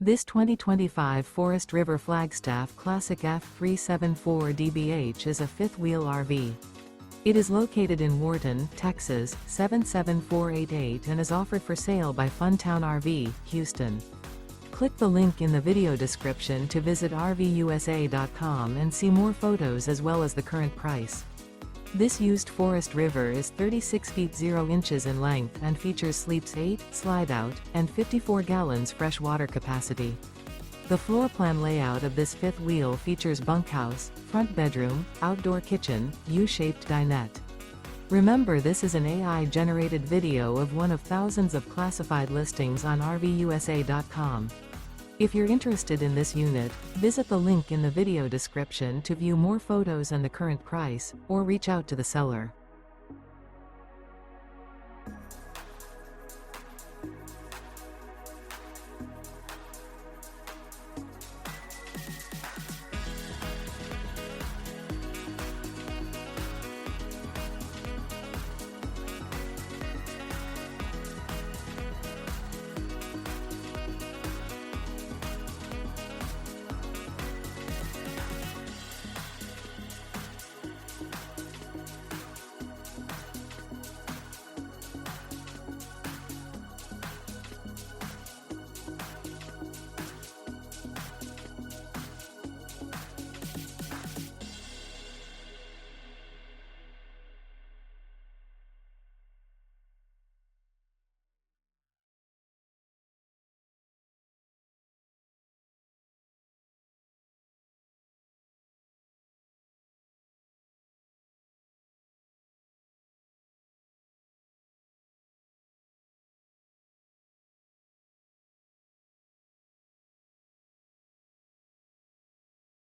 This 2025 Forest River Flagstaff Classic F374 DBH is a fifth-wheel RV. It is located in Wharton, Texas, 77488 and is offered for sale by Funtown RV, Houston. Click the link in the video description to visit RVUSA.com and see more photos as well as the current price. This used Forest River is 36 feet 0 inches in length and features sleeps 8, slide-out, and 54 gallons fresh water capacity. The floor plan layout of this fifth wheel features bunkhouse, front bedroom, outdoor kitchen, U-shaped dinette. Remember, this is an AI-generated video of one of thousands of classified listings on RVUSA.com. If you're interested in this unit, visit the link in the video description to view more photos and the current price, or reach out to the seller.